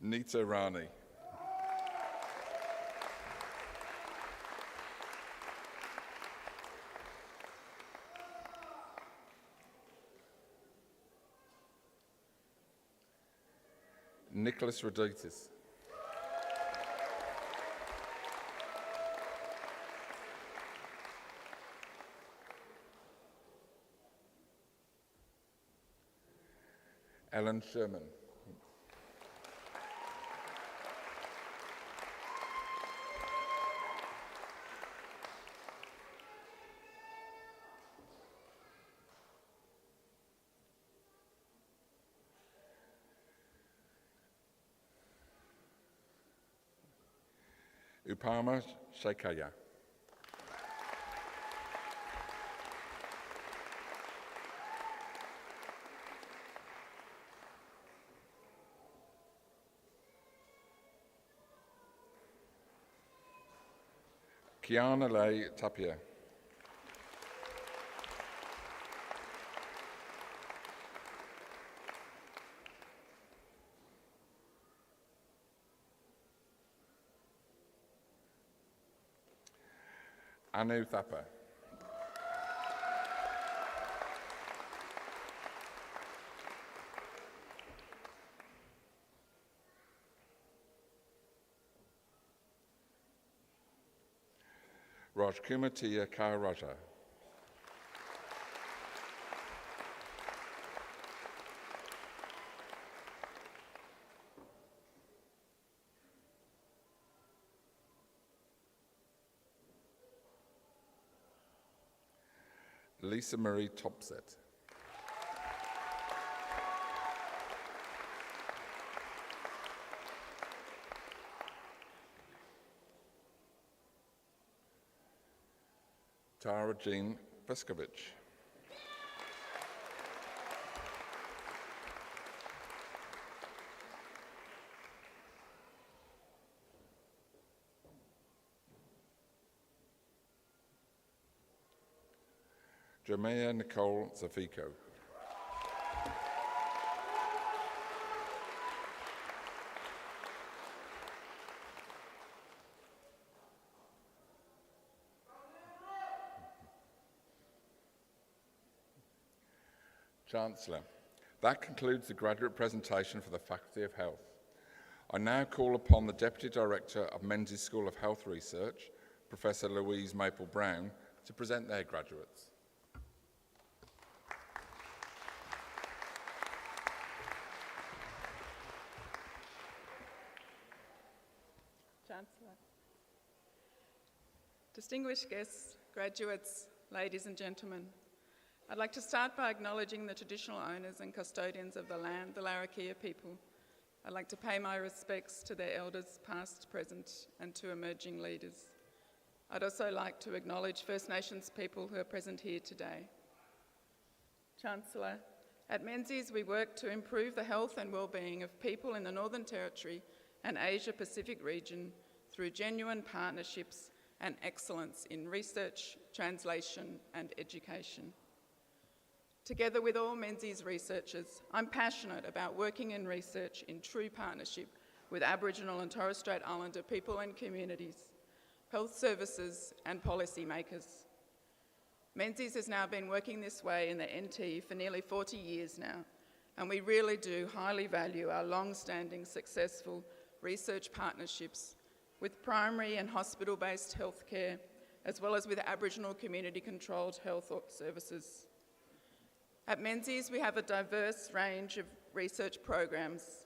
Nita Rani. Nicholas Roditis. Ellen Sherman. Upama Shekaya. Kiana Lay Tapia. Anu Thapa. Rajkumar Tia Karaja. Lisa Marie Topset. Tara Jean Veskovich. Jamea Nicole Zafico. Chancellor, that concludes the graduate presentation for the Faculty of Health. I now call upon the Deputy Director of Menzies School of Health Research, Professor Louise Maple-Brown, to present their graduates. Chancellor. Distinguished guests, graduates, ladies and gentlemen, I'd like to start by acknowledging the traditional owners and custodians of the land, the Larrakia people. I'd like to pay my respects to their elders, past, present, and to emerging leaders. I'd also like to acknowledge First Nations people who are present here today. Chancellor, at Menzies we work to improve the health and well-being of people in the Northern Territory and Asia-Pacific region through genuine partnerships and excellence in research, translation, and education. Together with all Menzies researchers, I'm passionate about working in research in true partnership with Aboriginal and Torres Strait Islander people and communities, health services and policymakers. Menzies has now been working this way in the NT for nearly 40 years now, and we really do highly value our long-standing successful research partnerships with primary and hospital-based healthcare, as well as with Aboriginal community-controlled health services. At Menzies, we have a diverse range of research programs,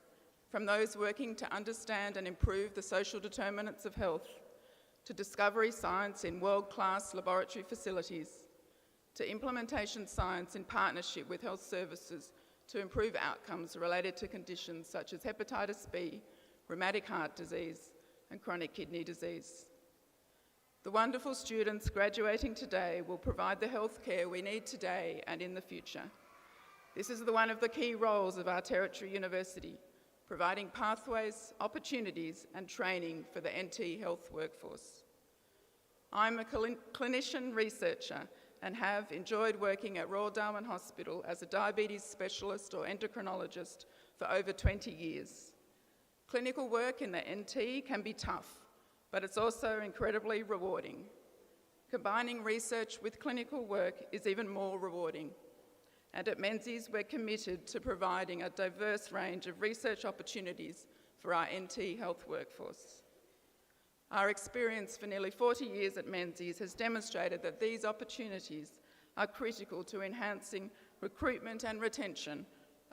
from those working to understand and improve the social determinants of health, to discovery science in world-class laboratory facilities, to implementation science in partnership with health services to improve outcomes related to conditions such as hepatitis B, rheumatic heart disease, and chronic kidney disease. The wonderful students graduating today will provide the health care we need today and in the future. This is one of the key roles of our Territory University, providing pathways, opportunities, and training for the NT health workforce. I'm a clinician researcher and have enjoyed working at Royal Darwin Hospital as a diabetes specialist or endocrinologist for over 20 years. Clinical work in the NT can be tough, but it's also incredibly rewarding. Combining research with clinical work is even more rewarding. And at Menzies, we're committed to providing a diverse range of research opportunities for our NT health workforce. Our experience for nearly 40 years at Menzies has demonstrated that these opportunities are critical to enhancing recruitment and retention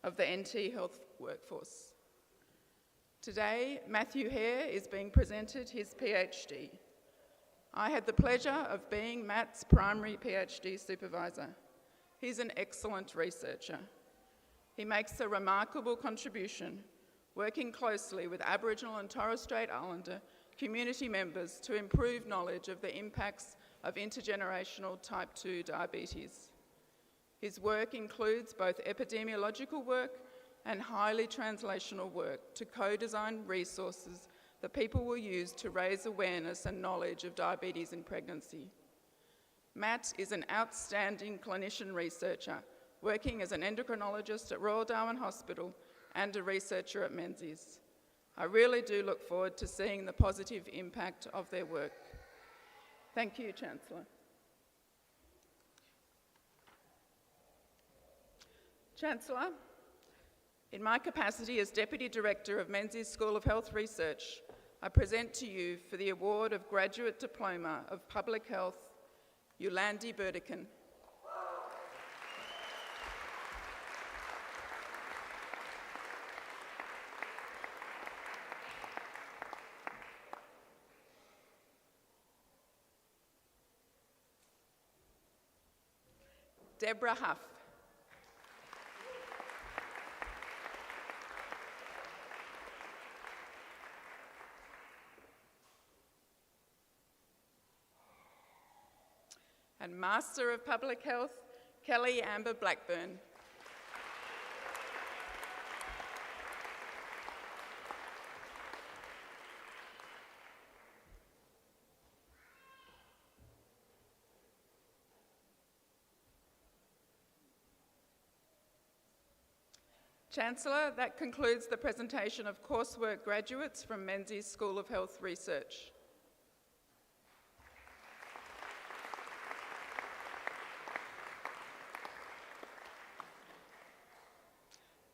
of the NT health workforce. Today, Matthew Hare is being presented his PhD. I had the pleasure of being Matt's primary PhD supervisor. He's an excellent researcher. He makes a remarkable contribution, working closely with Aboriginal and Torres Strait Islander community members to improve knowledge of the impacts of intergenerational type 2 diabetes. His work includes both epidemiological work and highly translational work to co-design resources that people will use to raise awareness and knowledge of diabetes in pregnancy. Matt is an outstanding clinician researcher, working as an endocrinologist at Royal Darwin Hospital and a researcher at Menzies. I really do look forward to seeing the positive impact of their work. Thank you, Chancellor. Chancellor, in my capacity as Deputy Director of Menzies School of Health Research, I present to you for the award of Graduate Diploma of Public Health, Yolandi Burdekin. Deborah Huff. And Master of Public Health, Kelly Amber Blackburn. Chancellor, that concludes the presentation of coursework graduates from Menzies School of Health Research.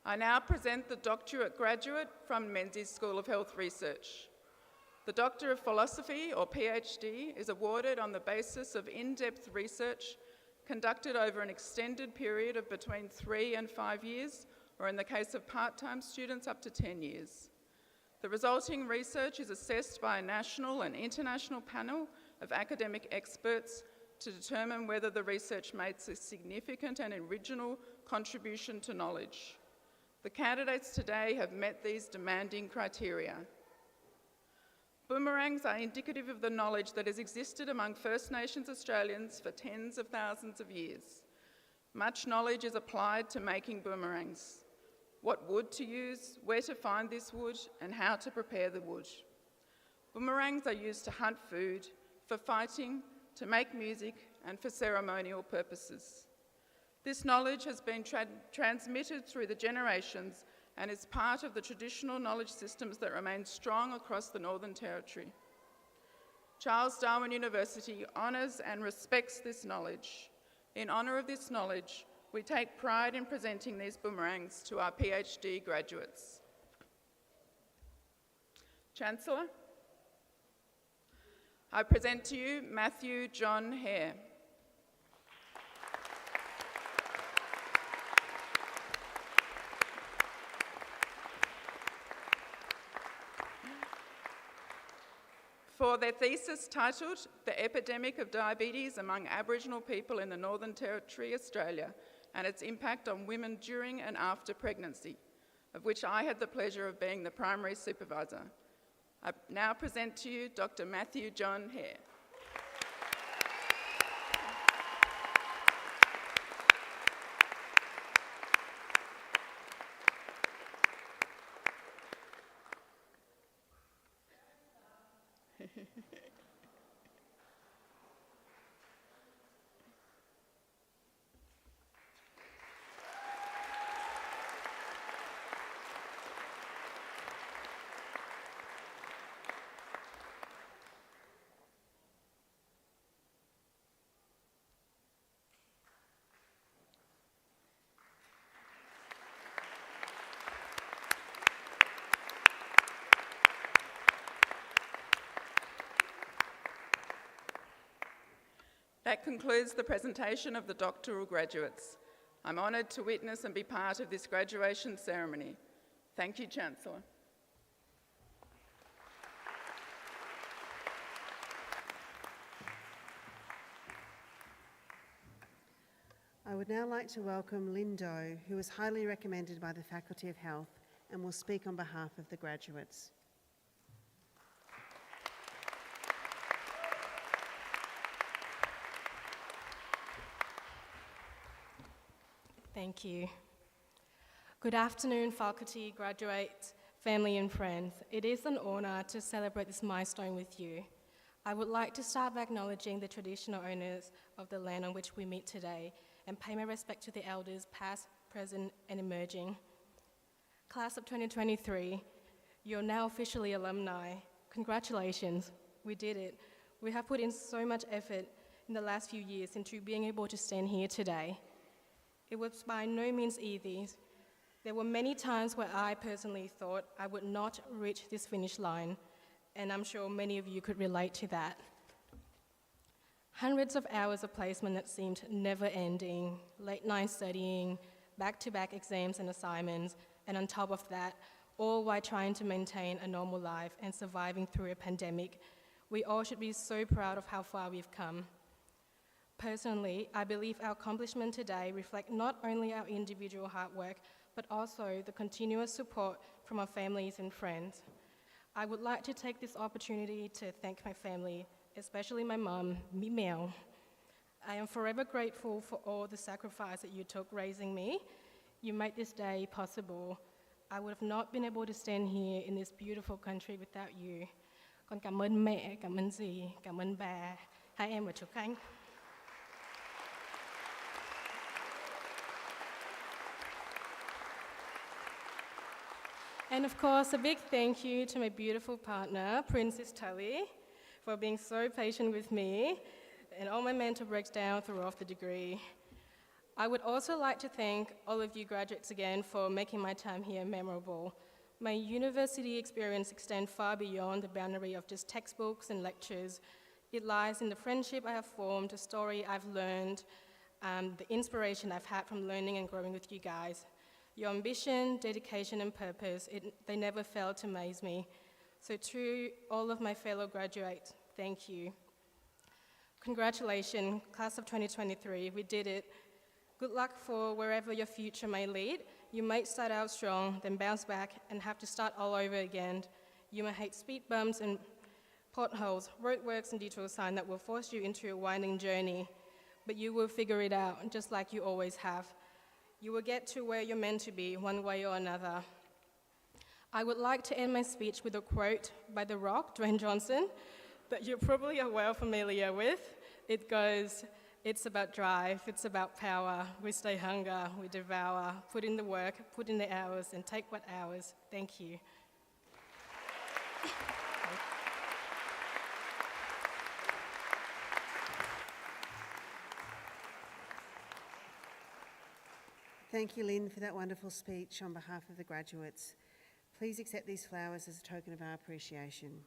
I now present the doctorate graduate from Menzies School of Health Research. The Doctor of Philosophy, or PhD, is awarded on the basis of in-depth research conducted over an extended period of between 3 and 5 years, or in the case of part-time students, up to 10 years. The resulting research is assessed by a national and international panel of academic experts to determine whether the research makes a significant and original contribution to knowledge. The candidates today have met these demanding criteria. Boomerangs are indicative of the knowledge that has existed among First Nations Australians for tens of thousands of years. Much knowledge is applied to making boomerangs. What wood to use, where to find this wood, and how to prepare the wood. Boomerangs are used to hunt food, for fighting, to make music, and for ceremonial purposes. This knowledge has been transmitted through the generations and is part of the traditional knowledge systems that remain strong across the Northern Territory. Charles Darwin University honours and respects this knowledge. In honour of this knowledge, we take pride in presenting these boomerangs to our PhD graduates. Chancellor, I present to you Matthew John Hare. For their thesis titled, The Epidemic of Diabetes Among Aboriginal People in the Northern Territory, Australia, and its impact on women during and after pregnancy, of which I had the pleasure of being the primary supervisor. I now present to you Dr. Matthew John Hare. That concludes the presentation of the doctoral graduates. I'm honoured to witness and be part of this graduation ceremony. Thank you, Chancellor. I would now like to welcome Lynn Doe, who is highly recommended by the Faculty of Health and will speak on behalf of the graduates. Thank you. Good afternoon, faculty, graduates, family and friends. It is an honour to celebrate this milestone with you. I would like to start by acknowledging the traditional owners of the land on which we meet today and pay my respect to the elders past, present and emerging. Class of 2023, you're now officially alumni. Congratulations, we did it. We have put in so much effort in the last few years into being able to stand here today. It was by no means easy. There were many times where I personally thought I would not reach this finish line, and I'm sure many of you could relate to that. Hundreds of hours of placement that seemed never ending, late night studying, back-to-back exams and assignments, and on top of that, all while trying to maintain a normal life and surviving through a pandemic. We all should be so proud of how far we've come. Personally, I believe our accomplishment today reflect not only our individual hard work, but also the continuous support from our families and friends. I would like to take this opportunity to thank my family, especially my mom, Mi Mel. I am forever grateful for all the sacrifice that you took raising me. You made this day possible. I would have not been able to stand here in this beautiful country without you. Con cảm ơn mẹ, cảm ơn dì, cảm ơn bà, hai em và chú Khánh. And of course, a big thank you to my beautiful partner, Princess Tully, for being so patient with me and all my mental breakdown throughout the degree. I would also like to thank all of you graduates again for making my time here memorable. My university experience extends far beyond the boundary of just textbooks and lectures. It lies in the friendship I have formed, the story I've learned, the inspiration I've had from learning and growing with you guys. Your ambition, dedication, and purpose, they never fail to amaze me. So to all of my fellow graduates, thank you. Congratulations, class of 2023, we did it. Good luck for wherever your future may lead. You might start out strong, then bounce back and have to start all over again. You may hate speed bumps and potholes, roadworks and detour signs that will force you into a winding journey, but you will figure it out, just like you always have. You will get to where you're meant to be, one way or another. I would like to end my speech with a quote by The Rock, Dwayne Johnson, that you probably are well familiar with. It goes, "It's about drive, it's about power. We stay hunger, we devour. Put in the work, put in the hours, and take what ours." Thank you. Thank you, Lynn, for that wonderful speech on behalf of the graduates. Please accept these flowers as a token of our appreciation.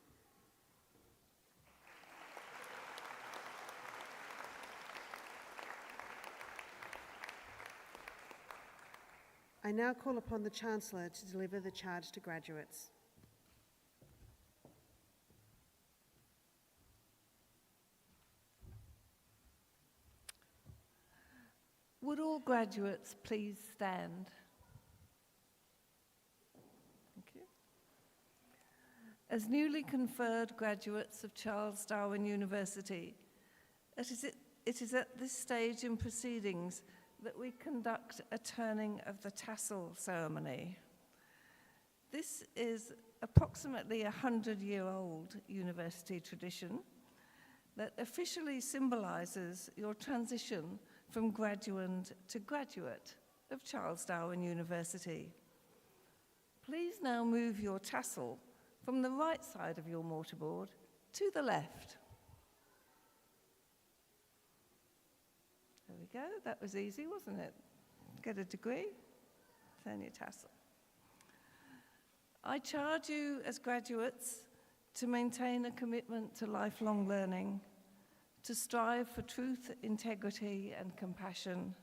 I now call upon the Chancellor to deliver the charge to graduates. Would all graduates please stand? Thank you. As newly conferred graduates of Charles Darwin University, it is at this stage in proceedings that we conduct a turning of the tassel ceremony. This is approximately a 100-year-old university tradition that officially symbolises your transition from graduand to graduate of Charles Darwin University. Please now move your tassel from the right side of your mortarboard to the left. There we go, that was easy, wasn't it? Get a degree, turn your tassel. I charge you as graduates to maintain a commitment to lifelong learning, to strive for truth, integrity, and compassion,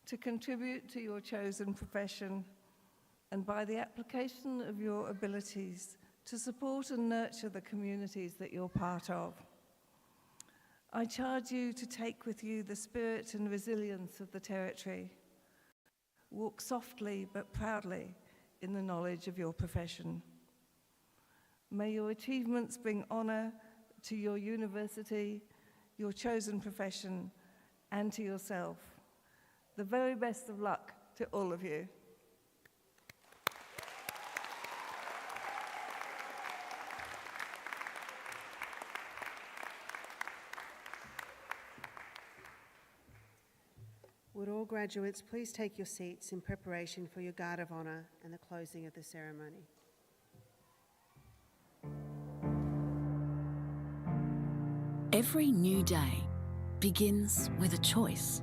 to contribute to your chosen profession, and by the application of your abilities, to support and nurture the communities that you're part of. I charge you to take with you the spirit and resilience of the Territory. Walk softly but proudly in the knowledge of your profession. May your achievements bring honour to your university, your chosen profession, and to yourself. The very best of luck to all of you. Would all graduates please take your seats in preparation for your Guard of Honour and the closing of the ceremony. Every new day begins with a choice.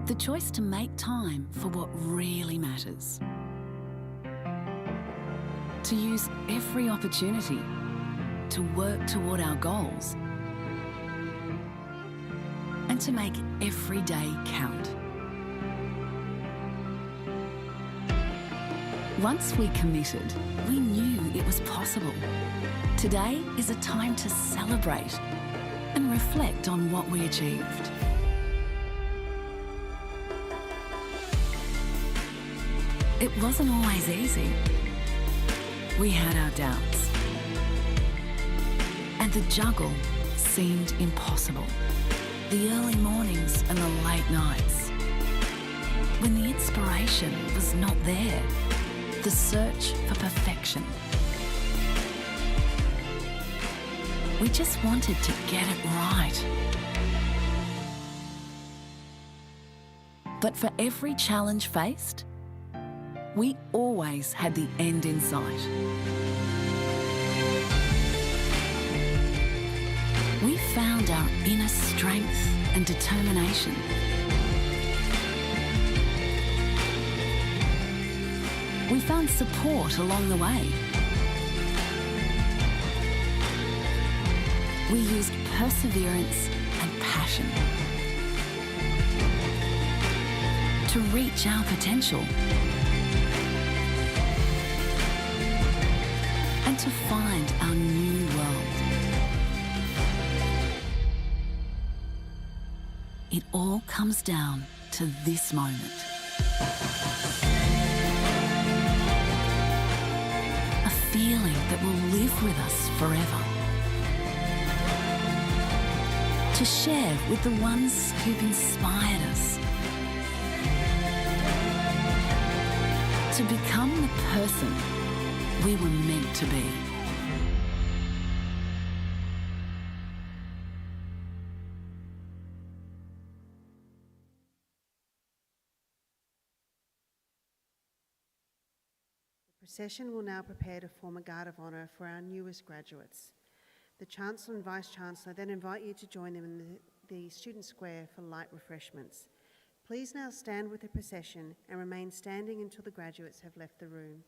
The choice to make time for what really matters. To use every opportunity to work toward our goals. And to make every day count. Once we committed, we knew it was possible. Today is a time to celebrate and reflect on what we achieved. It wasn't always easy. We had our doubts. And the juggle seemed impossible. The early mornings and the late nights. When the inspiration was not there. The search for perfection. We just wanted to get it right. But for every challenge faced, we always had the end in sight. We found our inner strength and determination. We found support along the way. We used perseverance and passion to reach our potential and to find our new world. It all comes down to this moment. A feeling that will live with us forever. To share with the ones who've inspired us. To become the person we were meant to be. The procession will now prepare to form a Guard of Honour for our newest graduates. The Chancellor and Vice-Chancellor then invite you to join them in the Student Square for light refreshments. Please now stand with the procession and remain standing until the graduates have left the room.